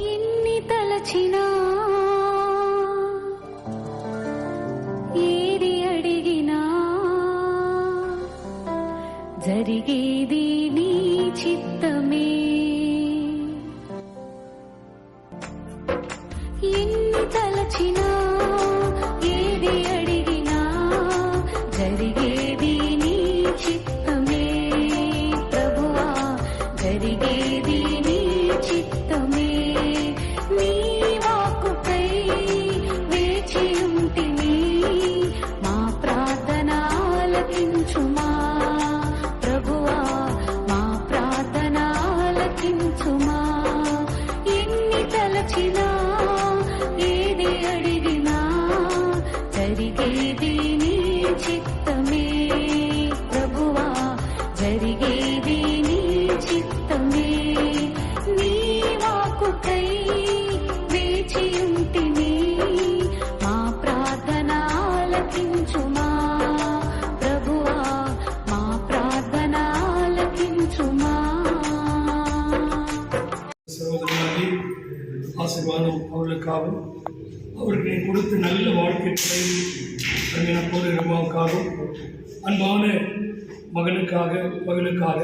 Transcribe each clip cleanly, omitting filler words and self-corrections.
ఎన్ని తలచినా ఏది అడిగినా జరిగేది నీ చిత్తమే. ఎన్ని తలచినా ఏది అడిగినా జరిగేది నీ చిత్తమే. ప్రభువా జరిగేది నీ చిత్తమే. నీ వాక్కుకై వేచి ఉంటిని, మా ప్రార్థన ఆలకించుమా. ప్రభువా మా ప్రార్థన ఆలకించుమా. ఎన్ని తలచినా ఏది అడిగినా జరిగేది నీ చిత్తమే. ప్రభువా జరిగేది నీ చిత్తమే. నీ వాక్కుకై వేచి ఉంటిని, మా ప్రార్థన ఆలకించుమా. ప్రభువా మా ప్రార్థన ఆలకించుమా. சகோதரனாகி ஆசீர்வாதம் அவர்களுக்காகவும் அவர்களை கொடுத்த நல்ல வாழ்க்கை துணை போராகவும் அன்பான மகனுக்காக மகளுக்காக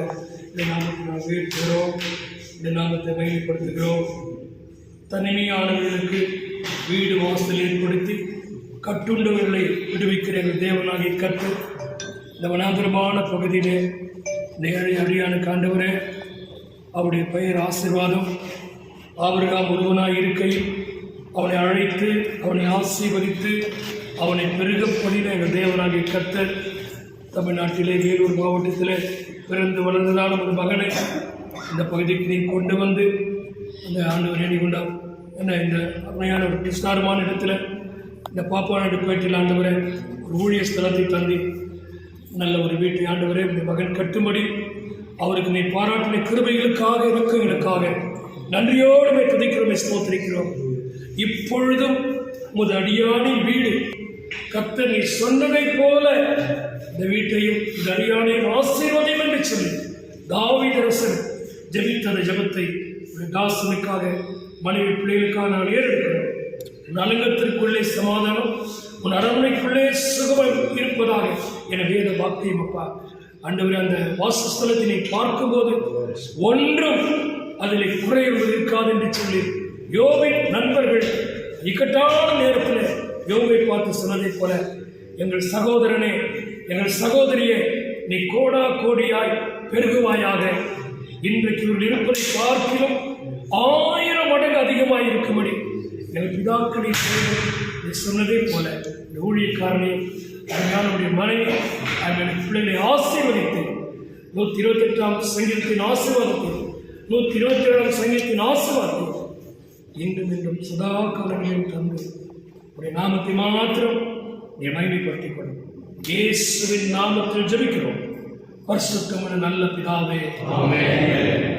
இந்த நாமத்தை நாம் உயர்த்துகிறோம், இந்த நாமத்தை மகிமைப்படுத்துகிறோம். தனிமையானவர்களுக்கு வீடு வாசல் ஏற்படுத்தி கட்டுண்டவர்களை விடுவிக்கிற எங்கள் தேவனாகி கற்று இந்த வனாந்தரமான பகுதியிலே நேரடி அடியான காண்டவரே, அவருடைய பெயர் ஆசீர்வாதம். ஆபிரகாம் ஒருவனாய் இருக்கையில் அவனை அழைத்து அவனை ஆசீர்வதித்து அவனை பெருகப் பண்ணின எங்கள் தேவனாகிய கர்த்தர் தமிழ்நாட்டிலே வேலூர் மாவட்டத்தில் பிறந்து வளர்ந்ததான ஒரு மகனை இந்த பகுதிக்கு நீ கொண்டு வந்து இந்த ஆண்டவர் எண்ணி கொண்டார். என்ன இந்த அருமையான ஒரு விஸ்தாரமான இடத்துல இந்த பாப்பாநாடு பேட்டில் ஆண்டவரை ஒரு ஊழிய ஸ்தலத்தை தந்தி நல்ல ஒரு வீட்டை ஆண்டவரே இந்த மகன் கட்டும்படி அவருக்கு நீ பாராட்டின கிருபைகளுக்காக இருக்குங்களுக்காக நன்றியோடு துதிக்கிறோம், ஸ்தோத்திரிக்கிறோம். இப்பொழுதும் உமது அடியானின் வீடு கர்த்தர் நீ சொன்னதைப் போல இந்த வீட்டையும் இந்த அடியானையும் ஆசீர்வதியும் என்று சொல்லி தாவீது அரசன் ஜெபித்த அந்த ஜெபத்தை ஒரு தாசனுக்காக மனைவி பிள்ளைகளுக்காக நான் ஏறெடுக்கிறோம். உன் அலங்கத்திற்குள்ளே சமாதானம், உன் அரண்மனைக்குள்ளே சுகமம் இருப்பதாக என வேத வாக்கியம் அப்பா. ஆண்டவரே, அந்த வாசஸ்தலத்தினை பார்க்கும்போது ஒன்றும் அதில் குறைவது இருக்காது என்று சொல்லி யோபின் நண்பர்கள் இக்கட்டான நேரத்தில் யோபை பார்த்து சொன்னதைப் போல எங்கள் சகோதரனே, எங்கள் சகோதரியே, நீ கோடா கோடியாய் பெருகுவாயாக. இன்றைக்கு இவர்கள் இருப்பதை பார்க்கிலும் 1000 மடங்கு அதிகமாக இருக்கும்படி எங்கள் பிதாக்களை சொன்னதே போல இந்த ஊழியக்காரனை அருமையானுடைய மனைவி அவர்களுடைய பிள்ளைகளை ஆசீர்வதித்து 128ஆம் சங்கீதத்தின் ஆசீர்வாதத்தை 127ஆம் சங்கீதத்தின் ஆசீர்வாதத்தை இன்றும் இன்றும் சதா காலங்களையும் தந்து உடைய நாமத்தை மாத்திரம் நீ மகிமைப்படுத்திக் கொள்ளும். இயேசுவின் நாமத்தில் ஜெபிக்கிறோம் பரிசுத்தமான நல்ல பிதாவே, ஆமென்.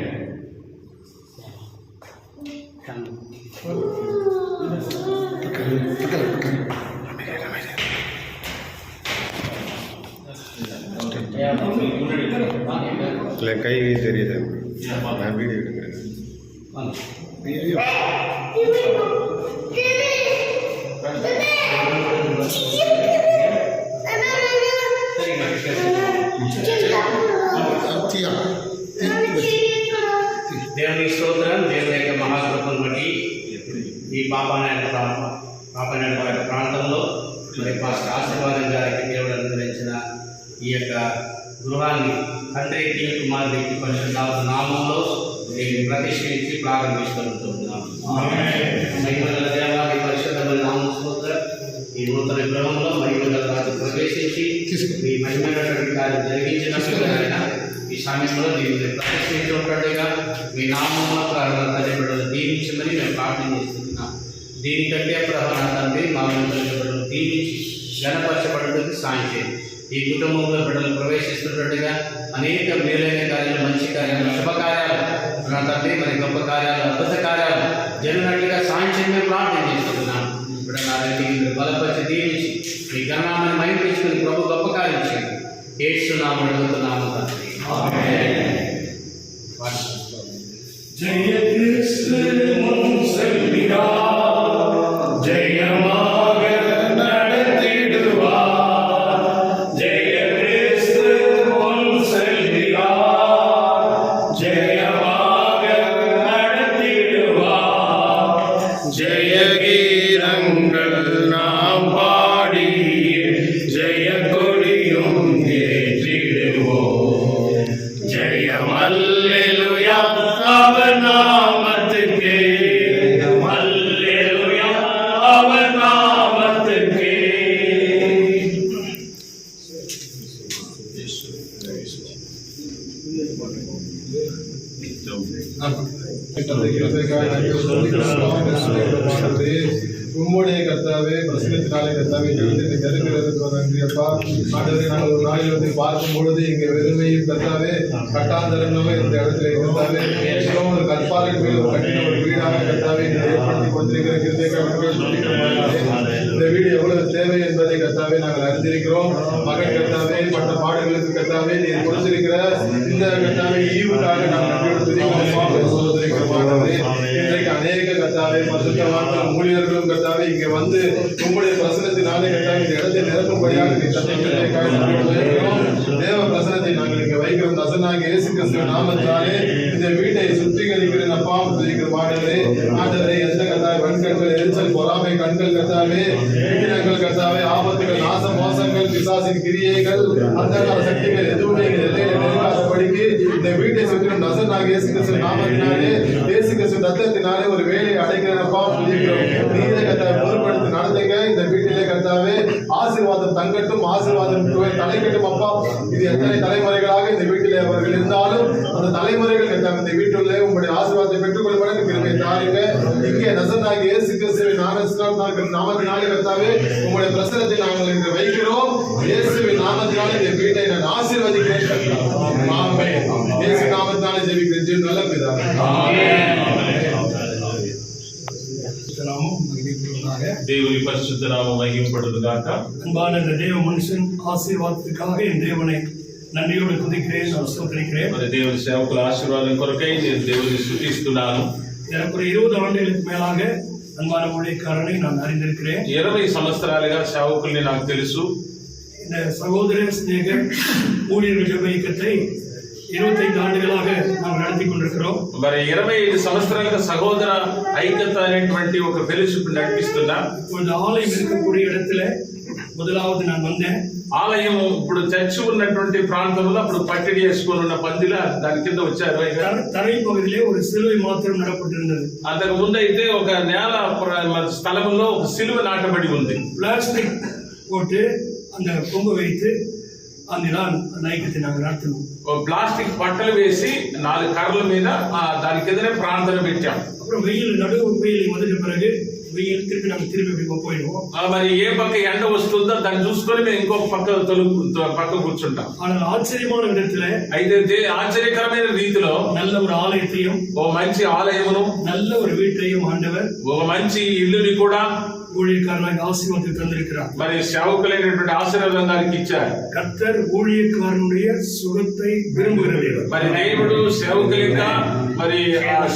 கை தெரியுது, நான் வீடியோ எடுக்கிறேன். దేవుని స్తోత్రం. దేవుని యొక్క మహాకృపను బట్టి ఈ పాపానాయుడు ప్రాంతంలో మరి పాస్టర్ ఆశీర్వాదం గారికి దేవుడు అనుగ్రహించిన ఈ యొక్క గృహాన్ని తండ్రి కుమార్ వ్యక్తి పరిశుద్ధ నామంలో నేను ప్రతిష్ఠించి ప్రారంభిస్తుంటున్నాను. మహిమగల దేవాలయ పరిశుద్ధమైన నామం స్తోత్రం. ఈ నూతన గృహంలో మహిమగల రాజు ప్రవేశించి ఈ మహిమైనటువంటి కార్యం జరిగించినప్పుడు ఆయన ఈ సమయంలో నేను ప్రతిష్ఠించుకుంటుండగా మీ నామంలో తల్లిదండ్రులను దీవించమని మేము ప్రార్థన చేస్తున్నాం. దీనికంటే ప్రధాన తండ్రి మా తల్లిదండ్రులను దీవించి గణపరచబడడానికి సాయం చేయండి. ఈ కుటుంబంలో బిడ్డలు ప్రవేశిస్తున్నట్టుగా అనేక మేలైన కార్యాలు, మంచి కార్యాలు, శుభకార్యాలు నా తండ్రి మరి గొప్ప కార్యాలు, అద్భుత కార్యాలు జరిగినట్టుగా సాయం చేయమని ప్రార్థన చేస్తున్నాం. ఇప్పుడు నా రైతు బలపరిచి దీవించి మీ గణనాన్ని మైంపించుకుని ప్రభు గొప్ప కార్యం చేయండి. ఏడ్చున్నాము అడుగుతున్నాము తండ్రి. జయ కృష్ణ உம்முடைய கர்த்தாவே பிரசனத்தினாலே கர்த்தாவே நன்றியப்பா. ஆண்டவரே, நாங்கள் ஒரு நாளில் வந்து பார்க்கும் பொழுது இங்கே வெறுமையும் கர்த்தாவே கட்டாந்தரங்கமே இந்த இடத்துல கர்த்தாவே ஒரு கற்பாலின் மேல் ஒரு கட்டின ஒரு வீடாக கர்த்தாவே ஏற்படுத்தி கொண்டிருக்கிற இந்த வீடு எவ்வளவு தேவை என்பதை கர்த்தாவே நாங்கள் அறிந்திருக்கிறோம். மகன் கர்த்தாவே பட்ட பாடுகளுக்கு கர்த்தாவே நீர் கொடுத்திருக்கிற இந்த கர்த்தாவே ஈவுக்காக நாங்கள் இன்றைக்கு அநேக கர்த்தாவே பசுத்தவான்கள் ஊழியர்களும் கர்த்தாவே இங்கே வந்து உங்களுடைய பிரசனத்தினாலே கர்த்தாவே இந்த இடத்தை நிரப்பும்படியாக தேவ பிரசனத்தை நாங்கள் இங்கே வைக்கிறோம். நசனாகிய இயேசு கிறிஸ்துவின் நாமத்தினாலே இந்த வீட்டை சுத்திகரிக்கிற அப்பா பாடுகிறே. ஆண்டவரே, எந்த கர்த்தாவே வன்கண்கள், எரிச்சல், பொறாமை கண்கள் கர்த்தாவே, விக்கிரங்கள் கர்த்தாவே, ஆபத்துகள், நாச மோசங்கள், பிசாசின் கிரியைகள், அந்தகார சக்திகள் எதுவுமே நெருங்காதபடிக்கு இந்த வீட்டை சுற்றிலும் நசனாகிய இயேசு கிறிஸ்துவின் நாமத்தினாலே, இயேசு கிறிஸ்துவின் ரத்தத்தினாலே ஒரு வேலையை அடைக்கிறப்பா சொல்லிக்கிறோம். நீரே கர்த்தாவே பொறுப்படுத்தி நடத்துங்க. இந்த வீட்டிலே கர்த்தாவே ஆசீர்வாதம் தங்கட்டும், ஆசீர்வாதம் தலைக்கட்டும் அப்பா. இது எத்தனை தலைமுறைகளாக இந்த வீட்டிலே அவர்கள் இருந்தாலும் அந்த தலைமுறைகள் கர்த்தாவே இந்த வீட்டுள்ளே உங்களுடைய ஆசீர்வாதத்தை பெற்றுக்கொள்வதற்கு கிருபை தாருங்க. இங்கே நசனாகிய இயேசு கிறிஸ்துவின் நாமத்தினாலே கர்த்தாவே உங்களுடைய பிரசனத்தை நாங்கள் இன்று வைக்கிறோம். இயேசுவின் நாமத்தினாலே இந்த வீட்டை நான் ஆசீர்வதிக்கிறேன். ஆமென். இயேசு நாமத்தினாலே ஜெபிக்கிறேன் நல்ல பிதாவே. தேவனுடைய பரிசுத்த நாமம் மகிமைப்படுவதாக. அன்பான இந்த தேவ மனுஷன் ஆசீர்வாதத்துக்காக என் தேவனை நன்றியோடு துதிக்கிறேன், ஸ்தோத்திரிக்கிறேன். దేవుని సేవకుల ఆశీర్వాదం కొరకై నేను దేవుని స్తుతిస్తున్నాను. எனக்கு ஒரு 20 ஆண்டுகளுக்கு மேலாக அன்பான ஊழியக்காரனை நான் அறிந்திருக்கிறேன். 20 సంవత్సరాలుగా సేవకుల్ని నాకు తెలుసు. இந்த சகோதர ஸ்நேக ஊழியர்கள் ஜெப இயக்கத்தை 25 ஆண்டுகளாக நாம் நடத்தி கொண்டிருக்கிறோம். మరి 25 సంవత్సరాలుగా సహోదర ఐక్యత అనేటువంటి ఒక ఫెలోషిప్ నడిపిస్తున్నా. இந்த ஆலயம் இருக்கக்கூடிய இடத்துல முதலாவது நான் வந்தேன். ఆలయం ఇప్పుడు చర్చి ఉన్నటువంటి ప్రాంతంలో అప్పుడు పట్టడి వేసుకొని ఉన్న పందిలో దాని కింద వచ్చారు. தரை பகுதியிலே ஒரு சிலுவை மாத்திரம் நடப்பட்டிருந்தது. అంతకు ముందు అయితే ఒక నేల స్థలంలో ఒక సిలువ నాటబడి ఉంది. பிளாஸ்டிக் போட்டு அந்த கொம்பு வைத்து அந்த ஐக்கியத்தை நாங்கள் நடத்தணும். ప్లాస్టిక్ పట్టలు వేసి 4 కర్రల మీద దాని కిందనే ప్రార్థన పెట్టాం. அப்புறம் நடு வெயில் வந்துட்ட பிறகு வெயில் திருப்பி போயிடுவோம். మరి ఏ పక్క ఎండ వస్తుందో దాన్ని చూసుకొని మేము ఇంకొక పక్క కూర్చుంటాం. ஆனால் ఆశ్చర్యமான విధத்துல అయితే ఆశ్చర్యకరమైన రీతిలో நல்ல ஒரு ஆலயத்தையும் ఓ మంచి ఆలయమును நல்ல ஒரு வீட்டையும் ஆண்டவர் ఒక మంచి ఇల్లుని కూడా ஊழியக்காரனாக ஆசீர்வாதத்தை தந்திருக்கிறார். మరి సేవకులైనటువంటి ఆశీర్వాదం గారికి ఇచ్చారు. கர்த்தர் ஊழியக்காரனுடைய சுகத்தை விரும்புகிறவர். మరి దేవుడు సేవకుల మరి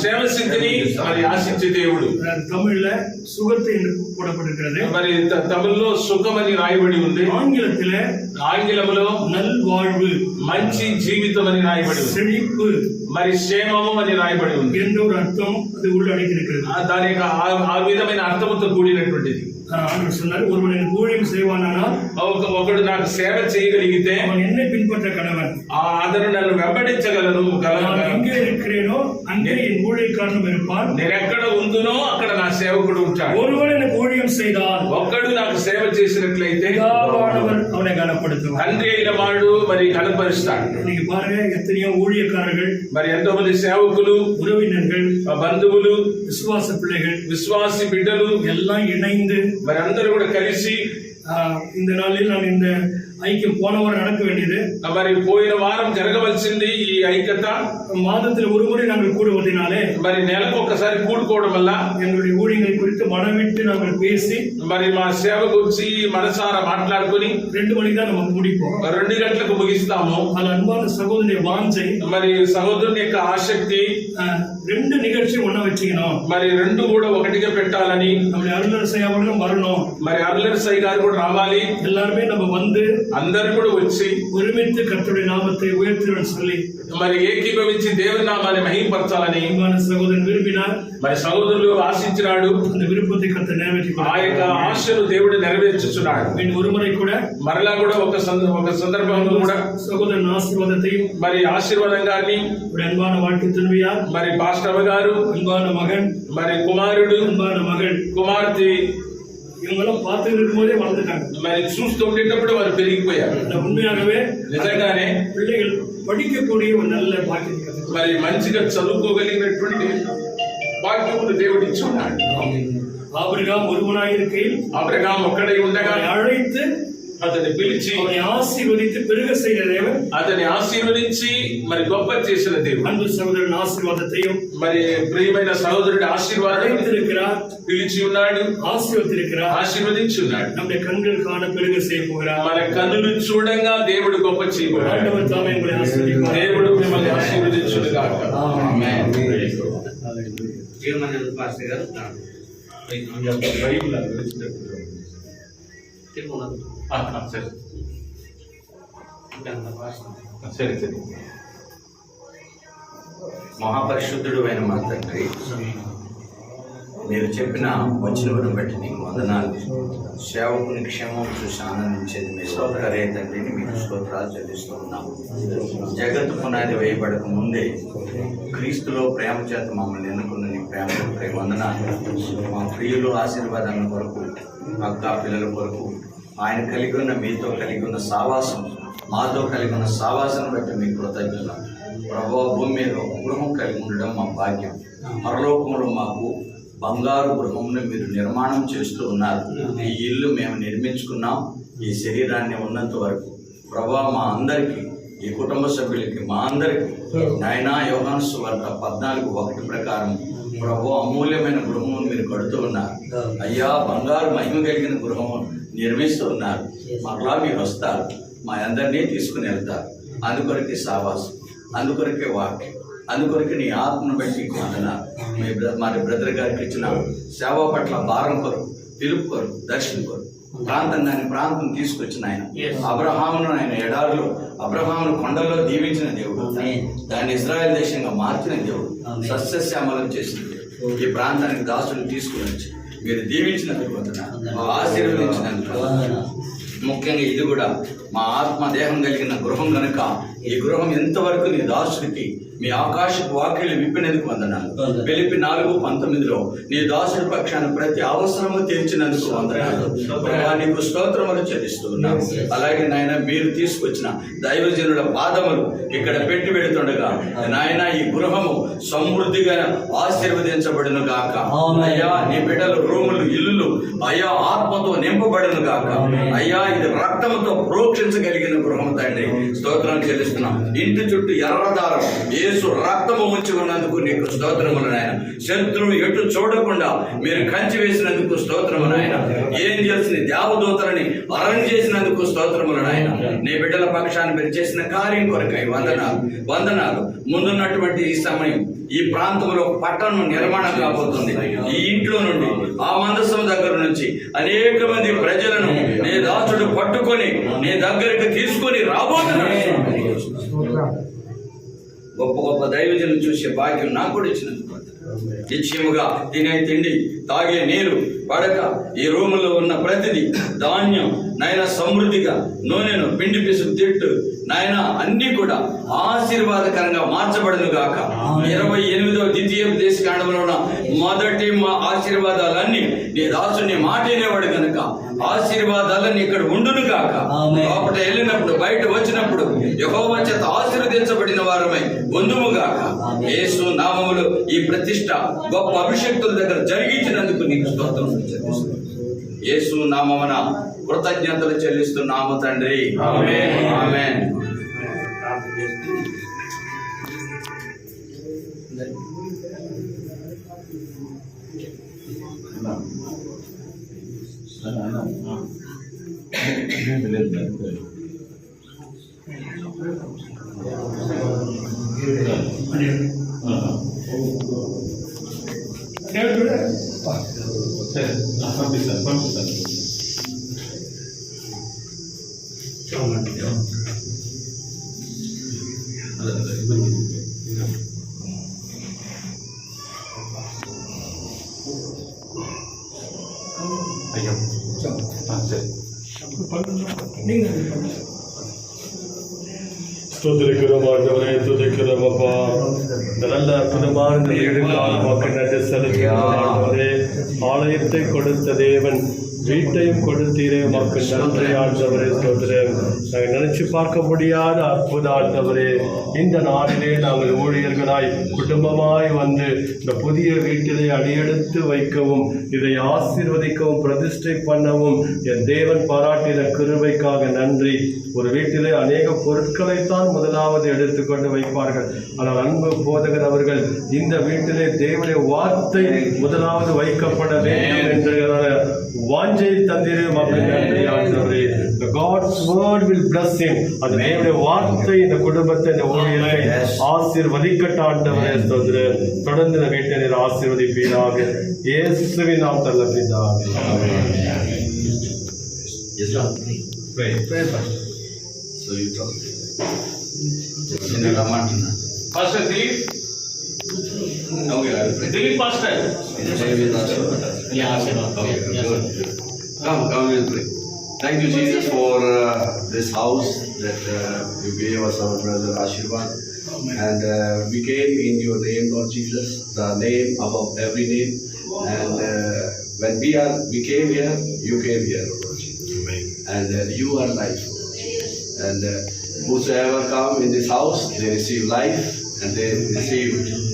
సేవ సిద్ధిని మరి ఆశించే దేవుడు. தமிழ்ல சுகத்தை என்று போடப்பட்டிருக்கிறது. మరి తమిళ్లో సుఖం అని రాయబడి ఉంది. ఆంగ్లంలో నల్వాழ்வு మంచి జీవితం అని రాయబడి ఉంది. செழிப்பு మరి క్షేమము అని రాయబడి ఉంది. என்ற ஒரு அர்த்தம் அது உள்ளடக்கி இருக்கிறது. దాని యొక్క ఆ విధమైన అర్థముతో కూడినటువంటిది. ஆண்டவர் சொன்னார், ஒருவன் எனக்கு ஊழியம் செய்வானால் ఒకడు నాకు సేవ చేయగలిగితే அவன் என்னை பின்பற்ற கடவன். అతను నన్ను వెంబడించగలను. எங்கே இருக்கிறேனோ அங்கே என் ஊழியக்காரனும் இருப்பான். నేను ఎక్కడ ఉందునో అక్కడ నా సేవకుడు ఉంటాడు. ஒருவன் எனக்கு ஊழியம் செய்தால் ఒక్కడు నాకు సేవ చేసినట్లయితే பிதாவானவர் அவனை கனப்படுத்துவார். తండ్రి అయిన వాడు మరి కనపరుస్తాడు. நீங்க பாருங்க, எத்தனையோ ஊழியக்காரர்கள், మరి ఎంతో మంది సేవకులు, உறவினர்கள், బంధువులు, விசுவாச பிள்ளைகள், విశ్వాసి బిడ్డలు எல்லாம் இணைந்து మరి అందరూ కూడా కలిసి இந்த நாளில் நான் இந்த ஐக்கியம் போன வாரம் நடக்க வேண்டியது. మరి పోయిన వారం జరగవలసింది ఈ ఐక్యత. மாதத்தில் ஒரு முறை நாங்கள் கூடுவதனாலே మరి నెలకు ఒకసారి కూడుకోవడం వల్ల எங்களுடைய ஊழியங்களை குறித்து மனமிட்டு நாங்கள் பேசி మరి మా సేవ గురించి మనసారా మాట్లాడుకుని 2 மணிக்கு தான் நம்ம முடிப்போம். 2 గంటలకు ముగిస్తాము. அது அன்பான சகோதரிய வாஞ்சை, మరి సహోదరుని యొక్క ఆసక్తి 2 நிகழ்ச்சி ஒண்ணா வச்சுக்கணும். మరి 2 కూడా ఒకటిగా పెట్టాలని. நம்முடைய அருளரசை அவர்களும் வரணும். మరి అరుళరసై గారు కూడా రావాలి. எல்லாருமே நம்ம வந்து అందరూ కూడా వచ్చి ஒருமித்து கர்த்தருடைய நாமத்தை உயர்த்துறோம்னு சொல்லி మరి ఏకీభవించి దేవుని నామాన్ని మహింపరచాలని அன்பான சகோதரன் விரும்பினார். మరి సహోదరులు ఆశించినాడు. அந்த విరుపతి కర్త నెరవేర్చి ఆ యొక్క ఆశను దేవుడు నెరవేర్చుచున్నాడు. ஒரு முறை கூட మరలా కూడా ఒక సందర్భంలో కూడా சகோதரன் ஆசீர்வாதத்தையும் మరి ఆశీర్వాదంగాన్ని அன்பான வாழ்க்கை துணைவியார், మరి పాస్టర్ గారు, அன்பான மகன், మరి కుమారుడు, அன்பான மகள், కుమార్తె இவங்கெல்லாம் பார்த்து இருக்கும்போதே வளர்ந்துட்டாங்க. మరి చూస్తూ ఉండేటప్పుడు వారు పెరిగిపోయారు. உண்மையாகவே నిజంగానే பிள்ளைகள் படிக்கக்கூடிய ஒரு நல்ல பாக்கியத்தை கற்றுக் మరి మంచిగా చదువుకోగలిగినటువంటి భాగ్యమును దేవుడు ఇచ్చి ఉన్నాడు. ஆபிரகாம் ஒருவனாய் இருக்கையில் అబ్రహాం ఒక్కడై ఉండగా அவனை அழைத்து అతన్ని పిలిచి அவனை ஆசீர்வதித்து பெருக செய்த தேவன், అతన్ని ఆశీర్వదించి మరి గొప్ప చేసిన దేవుడు. அன்பு சகோதரன் ஆசீர்வாதத்தையும் మరి ప్రియమైన సహోదరుడి ఆశీర్వాదం அழைத்திருக்கிறார், పిలిచి ఉన్నాడు, ஆசீர்வதித்திருக்கிறார். ఆశీర్వదించి ఉన్నాడు. நம்முடைய கண்கள் காண பெருக செய்ய போகிறார். మన కన్నులు చూడంగా దేవుడు గొప్ప చేయబోయాడు. ஆண்டவர் தாமே உங்களை ஆசீர்வதிப்பார். దేవుడు మిమ్మల్ని ఆశీర్వదించును గాక. ఆమేన్. జీవమని పాస్టర్ గారు సరే సరే. మహాపరిశుద్ధుడు అయిన మా తండ్రి, మీరు చెప్పిన వచనమును బట్టి నీకు వందనాలు. సేవకుని క్షేమం చూసి ఆనందించేది మీ సోదరే తండ్రిని మీకు స్తోత్రాలు చెల్లిస్తూ ఉన్నాము. జగత్తు పునాది వేయబడక ముందే క్రీస్తులో ప్రేమ చేత మమ్మల్ని ఎన్నుకున్న నీ ప్రేమ వందనాలు. మా ప్రియులు ఆశీర్వాదాల కొరకు, అక్క పిల్లల కొరకు ఆయన కలిగి ఉన్న మీతో కలిగి ఉన్న సావాసం, మాతో కలిగి ఉన్న సావాసం బట్టి మీకు కృతజ్ఞతలు. ప్రభువా, భూమి మీద ఒక గృహం కలిగి ఉండడం మా భాగ్యం. పరలోకంలో మాకు బంగారు గృహంను మీరు నిర్మాణం చేస్తూ ఉన్నారు. ఈ ఇల్లు మేము నిర్మించుకున్నాం ఈ శరీరాన్ని ఉన్నంత వరకు. ప్రభువా, మా అందరికీ, ఈ కుటుంబ సభ్యులకి, మా అందరికీ నాయనా యోహాను సువార్త 14:1 ప్రకారం ప్రభువా అమూల్యమైన గృహమును మీరు కడుతూ ఉన్నారు. అయ్యా, బంగారు మహిమ కలిగిన గృహమును నిర్మిస్తూ ఉన్నారు. మరలా మీరు వస్తారు, మా అందరినీ తీసుకుని వెళ్తారు. అందుకొరకే సావాసం, అందుకొరకే వాక్యం, అందుకొరకే నీ ఆత్మను బట్టి వందనాలు. మరి బ్రదర్ గారికి ఇచ్చిన సేవ పట్ల భారం కొరకు, పిలుపు కొరకు, దర్శనం కొరకు, ప్రాంతం తీసుకొచ్చిన ఆయన, అబ్రహామును ఆయన ఎడారిలో, అబ్రహామును కొండల్లో దీవించిన దేవుడు, దాన్ని ఇజ్రాయెల్ దేశంగా మార్చిన దేవుడు, సస్యశ్యామలం చేసిన దేవుడు. ఈ ప్రాంతానికి దాసులు తీసుకుని వచ్చి మీరు దీవించినందుకు వందనాలు, ఆశీర్వదించినందుకు. ముఖ్యంగా ఇది కూడా మా ఆత్మ దేహం కలిగిన గృహం కనుక ఈ గృహం ఎంతవరకు నీ దాసుడికి మీ ఆకాశపు వాక్యలు విప్పినందుకు వందనాలు. ఫిలిప్పి 4:19 నీ దాసుడి పక్షాన ప్రతి అవసరము తీర్చినందుకు వందనాలు. నీకు స్తోత్రములు చెల్లిస్తూ ఉన్నాము. అలాగే నాయన, మీరు తీసుకొచ్చిన దైవజనుల పాదములు ఇక్కడ పెట్టి వెళుతుండగా నాయన ఈ గృహము సమృద్ధిగా ఆశీర్వదించబడును గాక. అయ్యా, నీ బిడ్డలు రూములు, ఇల్లులు అయ్యా ఆత్మతో నింపబడును గాక. అయ్యా, ఇది రక్తముతో ప్రోక్షించగలిగిన గృహం తండ్రి, స్తోత్రం చెల్లిస్తున్నాం. ఇంటి చుట్టూ ఎర్రదారం యేసు రక్తము ఉంచి ఉన్నందుకు నీకు స్తోత్రములు నాయన. శత్రువు ఎటు చూడకుండా మీరు కంచి వేసినందుకు స్తోత్రము నాయన. ఏంజెల్స్ ని, దేవదూతలని అరేంజ్ చేసినందుకు స్తోత్రములు నాయన. నీ బిడ్డల పక్షాన్ని మీరు చేసిన కార్యం కొరకై వందనాలు. ముందున్నటువంటి ఈ సమయం ఈ ప్రాంతంలో పట్టణం నిర్మాణం కాబోతుంది. ఈ ఇంట్లో నుండి, ఆ మందసం దగ్గర నుంచి అనేక మంది ప్రజలను నీ దాసుడు పట్టుకొని నీ దగ్గరికి తీసుకొని రాబోతున్నాడు. గొప్ప గొప్ప దైవజనులు చూసే భాగ్యం నాకు కూడా ఇచ్చినందుకు నిశ్చయముగా తినే తిండి, తాగే నీరు, పడక, ఈ రూములో ఉన్న ప్రతిదీ, ధాన్యం నాయన సమృద్ధిగా, నూనెను, పిండి పిసుకు తిట్టు నాయన అన్ని కూడా ఆశీర్వాదకరంగా మార్చబడును గాక. 28వ ద్వితీయోపదేశ కాండంలో ఉన్న మొదటి మా ఆశీర్వాదాలన్నీ నీ దాసుని మాట వినేవాడు కనుక ఆశీర్వాదాలన్నీ ఇక్కడ ఉండును గాక. లోపల వెళ్ళినప్పుడు, బయట వచ్చినప్పుడు యెహోవా చేత ఆశీర్వదించబడిన వారమై పొందుము గాక. యేసు నామములో ఈ ప్రతిష్ట గొప్ప అభిషేక్తుల దగ్గర జరిగించినందుకు నీకు స్తోత్రం చెల్లిస్తున్నాను. యేసు నామమున కృతజ్ఞతలు చెల్లిస్తున్నాము తండ్రి. ఆమేన్, ఆమేన్. పంపిస్తాను. అయ్యో సరే. ஸ்தோத்திரிக்கிறோம் ஆண்டவரே, துதிக்கிறோம் அப்பா. இந்த நல்ல அற்புதமான இந்த வீடு காலம் வாக்கு நன்றி செலுத்துகிறோம் ஆண்டவரே. ஆலயத்தை கொடுத்த தேவன் வீட்டையும் கொடுத்தீரே உமக்கு நன்றி ஆண்டவரே. ஸ்தோத்திரம். நாங்கள் நினைச்சு பார்க்க முடியாத அற்புத ஆண்டவரே, இந்த நாளிலே நாங்கள் ஊழியர்களாய் குடும்பமாய் வந்து இந்த புதிய வீட்டிலே அடியெடுத்து வைக்கவும் இதை ஆசீர்வதிக்கவும் பிரதிஷ்டை பண்ணவும் என் தேவன் பாராட்டின கிருபைக்காக நன்றி. ஒரு வீட்டிலே அநேக பொருட்களைத்தான் முதலாவது எடுத்துக்கொண்டு வைப்பார்கள். ஆனால் அன்பு போதகர் அவர்கள் இந்த வீட்டிலே தேவனுடைய வார்த்தை முதலாவது வைக்கப்பட வேண்டும் என்ற வாஞ்சை தந்திரே மக்கள் நன்றி ஆண்டவரே. God's word will bless him. அந்த தேவனுடைய வார்த்தை இந்த குடும்பத்தை இந்த ஊழியரை ஆசீர்வதிக்கட்ட ஆண்டவரே. ஸ்தோத்திரம். தொடர்ந்து இந்த வீட்டை நீர் ஆசீர்வதிப்பீராக இயேசுவின் நாமத்தில் பிதாவே. So you talk. Ramatana. Pastor Dilip. Okay, I will pray. Dilip Pastor. Yeah, Okay, good. Come, we'll pray. Thank you, Jesus, for this house that you gave us, our brother Ashirwan. And we came in your name, Lord Jesus, the name above every name. And when we came here, you came here, Lord Jesus. And you are life. And whosoever come in this house, they receive life. And they receive,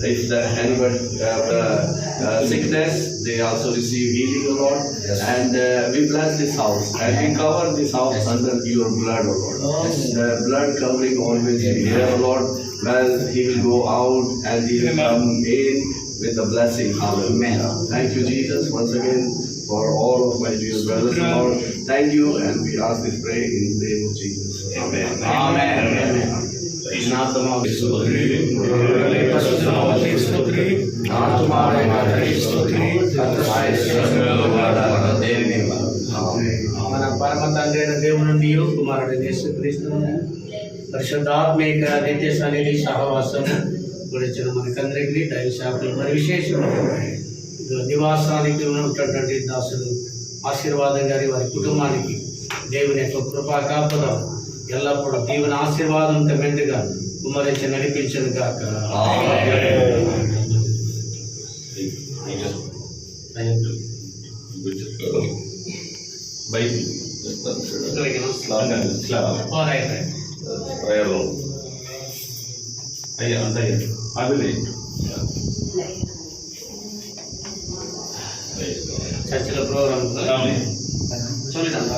if anybody have sickness, they also receive healing, O Lord. Yes. And we bless this house, and we cover this house under your blood, O Lord. Yes. The blood covering always be here, O Lord. Well, he will go out and he will come in with the blessing. Amen. Thank you, Jesus, once again for all of my dear brothers, O Lord. Thank you, and we ask this prayer in the name of Jesus. Amen. Amen. మన పరమ తండ్రి అయిన దేవుని నుండి కుమారుడు యేసుక్రీస్తు పరిశుద్ధాత్మేక నిత్య సన్నిధి సహవాసం గురించిన మనకందరికీ టైం శాఖలు మరి విశేషంగా నివాసానికి ఉన్నటువంటి దాసులు ఆశీర్వాదం గారి వారి కుటుంబానికి దేవుని యొక్క కృపా కాపుదల ఎల్లప్పుడూ దేవుని ఆశీర్వాదంతో మెండుగా కుమ్మరించి నడిపించను గాక. చర్చిలో ప్రోగ్రామ్ చూడండి.